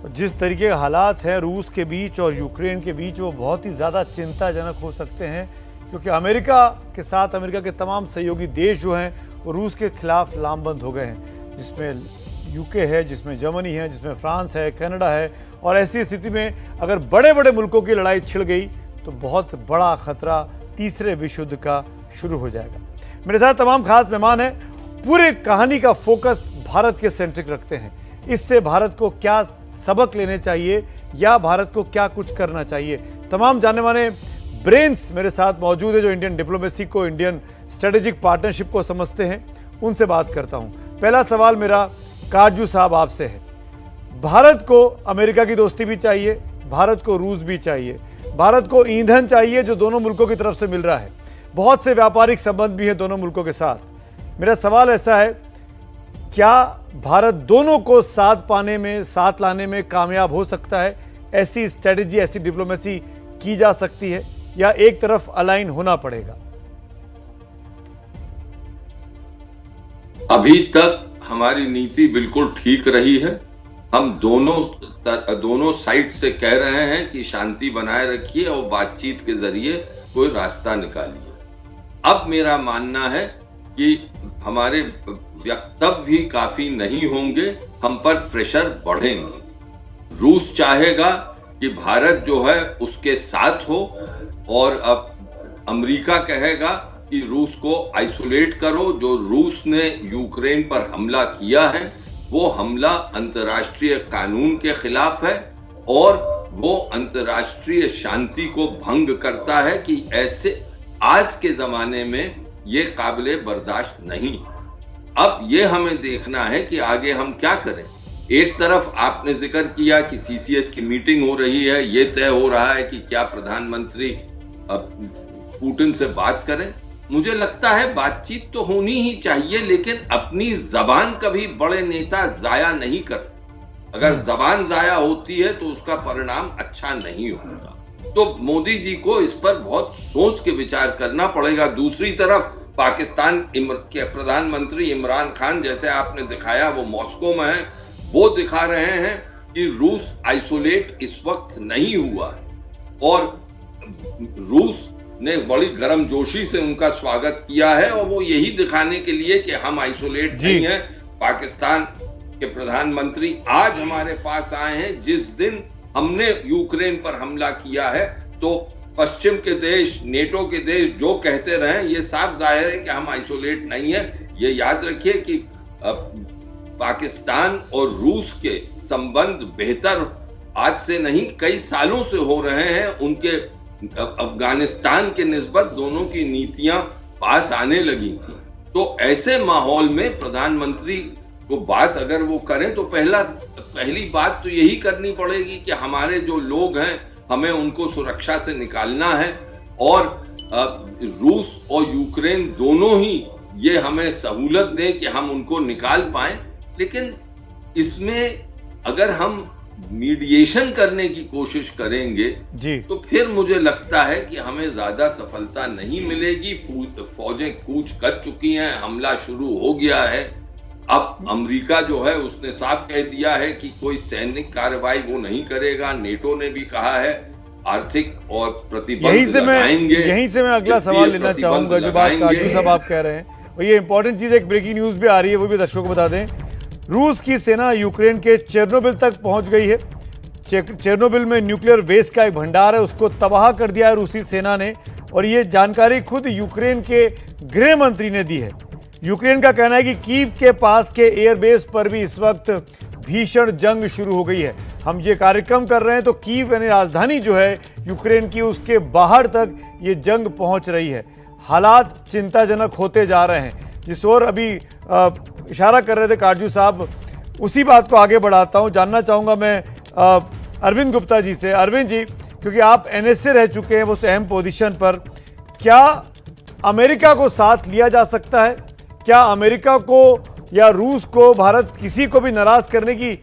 जिस तरीके के हालात हैं रूस के बीच और यूक्रेन के बीच, वो बहुत ही ज़्यादा चिंताजनक हो सकते हैं, क्योंकि अमेरिका के साथ अमेरिका के तमाम सहयोगी देश जो हैं वो रूस के खिलाफ लामबंद हो गए हैं, जिसमें यूके है, जिसमें जर्मनी है, जिसमें फ्रांस है, कनाडा है। और ऐसी स्थिति में अगर बड़े बड़े मुल्कों की लड़ाई छिड़ गई तो बहुत बड़ा खतरा तीसरे विश्व युद्ध का शुरू हो जाएगा। मेरे साथ तमाम खास मेहमान हैं, पूरी कहानी का फोकस भारत के सेंट्रिक रखते हैं। इससे भारत को क्या सबक लेने चाहिए या भारत को क्या कुछ करना चाहिए, तमाम जानने वाले ब्रेन्स मेरे साथ मौजूद है जो इंडियन डिप्लोमेसी को, इंडियन स्ट्रेटेजिक पार्टनरशिप को समझते हैं। उनसे बात करता हूं। पहला सवाल मेरा काजू साहब आपसे है। भारत को अमेरिका की दोस्ती भी चाहिए, भारत को रूस भी चाहिए, भारत को ईंधन चाहिए जो दोनों मुल्कों की तरफ से मिल रहा है, बहुत से व्यापारिक संबंध भी है दोनों मुल्कों के साथ। मेरा सवाल ऐसा है, क्या भारत दोनों को साथ लाने में कामयाब हो सकता है? ऐसी स्ट्रेटेजी, ऐसी डिप्लोमेसी की जा सकती है या एक तरफ अलाइन होना पड़ेगा? अभी तक हमारी नीति बिल्कुल ठीक रही है। हम दोनों साइड से कह रहे हैं कि शांति बनाए रखिए और बातचीत के जरिए कोई रास्ता निकालिए। अब मेरा मानना है कि हमारे वक्तव्य भी काफी नहीं होंगे, हम पर प्रेशर बढ़ेंगे। रूस चाहेगा कि भारत जो है उसके साथ हो और अब अमेरिका कहेगा कि रूस को आइसोलेट करो। जो रूस ने यूक्रेन पर हमला किया है वो हमला अंतर्राष्ट्रीय कानून के खिलाफ है और वो अंतर्राष्ट्रीय शांति को भंग करता है कि ऐसे आज के जमाने में ये काबिले बर्दाश्त नहीं। अब ये हमें देखना है कि आगे हम क्या करें। एक तरफ आपने जिक्र किया कि सीसीएस की मीटिंग हो रही है, ये तय हो रहा है कि क्या प्रधानमंत्री पुतिन से बात करें। मुझे लगता है बातचीत तो होनी ही चाहिए, लेकिन अपनी जबान कभी बड़े नेता जाया नहीं करते। अगर जबान जाया होती है तो उसका परिणाम अच्छा नहीं होगा। तो मोदी जी को इस पर बहुत सोच के विचार करना पड़ेगा। दूसरी तरफ पाकिस्तान के प्रधानमंत्री इमरान खान, जैसे आपने दिखाया, वो मॉस्को में है, वो दिखा रहे हैं कि रूस आइसोलेट इस वक्त नहीं हुआ है और रूस ने बड़ी गर्मजोशी से उनका स्वागत किया है और वो यही दिखाने के लिए कि हम आइसोलेट नहीं हैं। पाकिस्तान के प्रधानमंत्री आज हमारे पास आए हैं। जिस दिन हमने यूक्रेन पर हमला किया है तो पश्चिम के देश, नेटो के देश जो कहते रहे, ये साफ जाहिर है कि हम आइसोलेट नहीं है। ये याद रखिए कि पाकिस्तान और रूस के संबंध बेहतर आज से नहीं कई सालों से हो रहे हैं। उनके अफगानिस्तान के निस्बत दोनों की नीतियां पास आने लगी थी। तो ऐसे माहौल में प्रधानमंत्री को बात अगर वो करें तो पहली बात तो यही करनी पड़ेगी कि हमारे जो लोग हैं हमें उनको सुरक्षा से निकालना है और रूस और यूक्रेन दोनों ही ये हमें सहूलत दें कि हम उनको निकाल पाएं। लेकिन इसमें अगर हम मीडिएशन करने की कोशिश करेंगे जी, तो फिर मुझे लगता है कि हमें ज्यादा सफलता नहीं मिलेगी। फौजें कूच कर चुकी हैं, हमला शुरू हो गया है। अब अमेरिका जो है उसने साफ कह दिया है कि कोई सैनिक कार्रवाई वो नहीं करेगा। नेटो ने भी कहा है आर्थिक और प्रतिबंध लगाएंगे। यहीं से मैं अगला सवाल लेना चाहूंगा, जो बात काजू साहब आप कह रहे हैं और ये इंपॉर्टेंट चीज, एक ब्रेकिंग न्यूज भी आ रही है, वो भी दर्शकों को बता दें। रूस की सेना यूक्रेन के चेर्नोबिल तक पहुंच गई है। चेर्नोबिल में न्यूक्लियर वेस्ट का एक भंडार है, उसको तबाह कर दिया है रूसी सेना ने और ये जानकारी खुद यूक्रेन के गृह मंत्री ने दी है। यूक्रेन का कहना है कि कीव के पास के एयरबेस पर भी इस वक्त भीषण जंग शुरू हो गई है। हम ये कार्यक्रम कर रहे हैं तो कीव यानी राजधानी जो है यूक्रेन की, उसके बाहर तक ये जंग पहुंच रही है। हालात चिंताजनक होते जा रहे हैं। जिस ओर अभी इशारा कर रहे थे काजू साहब, उसी बात को आगे बढ़ाता हूं। जानना चाहूंगा मैं अरविंद गुप्ता जी से। अरविंद जी, क्योंकि आप एनएसए रह चुके हैं वो अहम पोजीशन पर, क्या अमेरिका को साथ लिया जा सकता है? क्या अमेरिका को या रूस को, भारत किसी को भी नाराज करने की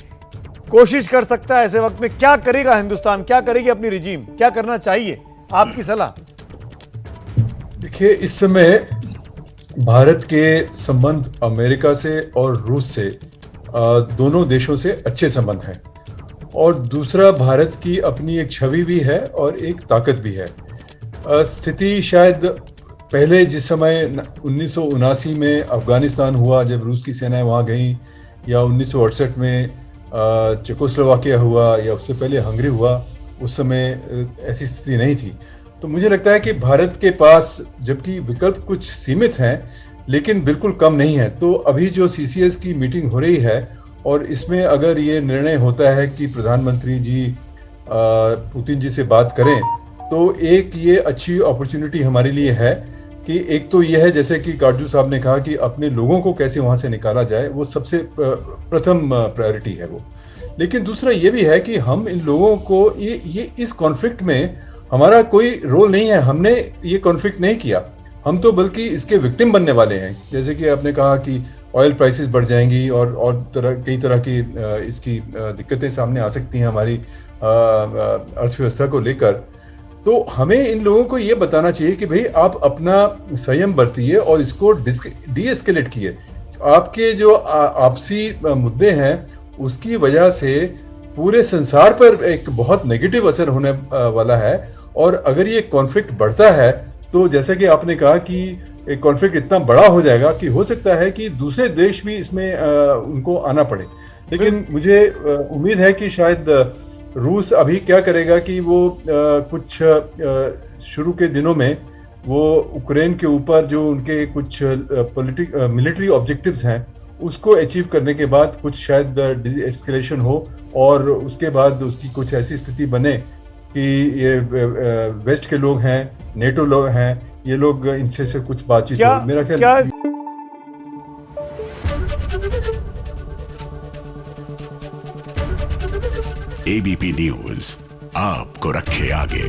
कोशिश कर सकता है? ऐसे वक्त में क्या करेगा हिंदुस्तान, क्या करेगी अपनी रिजीम, क्या करना चाहिए, आपकी सलाह? देखिए, इस समय भारत के संबंध अमेरिका से और रूस से, दोनों देशों से अच्छे संबंध हैं और दूसरा भारत की अपनी एक छवि भी है और एक ताकत भी है। स्थिति शायद पहले जिस समय 1979 में अफगानिस्तान हुआ, जब रूस की सेनाएं वहाँ गईं, या 1968 में चेकोस्लोवाकिया हुआ, या उससे पहले हंगरी हुआ, उस समय ऐसी स्थिति नहीं थी। तो मुझे लगता है कि भारत के पास जबकि विकल्प कुछ सीमित हैं लेकिन बिल्कुल कम नहीं है। तो अभी जो CCS की मीटिंग हो रही है और इसमें अगर ये निर्णय होता है कि प्रधानमंत्री जी पुतिन जी से बात करें, तो एक ये अच्छी अपॉर्चुनिटी हमारे लिए है कि एक तो ये है, जैसे कि काटजू साहब ने कहा, कि अपने लोगों को कैसे वहाँ से निकाला जाए, वो सबसे प्रथम प्रायोरिटी है वो। लेकिन दूसरा ये भी है कि हम इन लोगों को ये इस कॉन्फ्लिक्ट में हमारा कोई रोल नहीं है, हमने ये कॉन्फ्लिक्ट नहीं किया, हम तो बल्कि इसके विक्टिम बनने वाले हैं। जैसे कि आपने कहा कि ऑयल प्राइसेस बढ़ जाएंगी और कई तरह की इसकी दिक्कतें सामने आ सकती हैं हमारी अर्थव्यवस्था को लेकर। तो हमें इन लोगों को ये बताना चाहिए कि भाई आप अपना संयम बरतिए और इसको डीएस्केलेट कीजिए। आपके जो आपसी मुद्दे हैं उसकी वजह से पूरे संसार पर एक बहुत नेगेटिव असर होने वाला है, और अगर ये कॉन्फ्लिक्ट बढ़ता है तो जैसा कि आपने कहा कि एक कॉन्फ्लिक्ट इतना बड़ा हो जाएगा कि हो सकता है कि दूसरे देश भी इसमें उनको आना पड़े। लेकिन मुझे उम्मीद है कि शायद रूस अभी क्या करेगा कि वो कुछ शुरू के दिनों में वो यूक्रेन के ऊपर जो उनके कुछ मिलिट्री ऑब्जेक्टिव्स हैं उसको अचीव करने के बाद कुछ शायद एस्केलेशन हो, और उसके बाद उसकी कुछ ऐसी स्थिति बने कि ये वेस्ट के लोग हैं, नेटो लोग हैं, ये लोग इनसे से कुछ बातचीत हो। मेरा ख्याल ABP न्यूज आपको रखे आगे।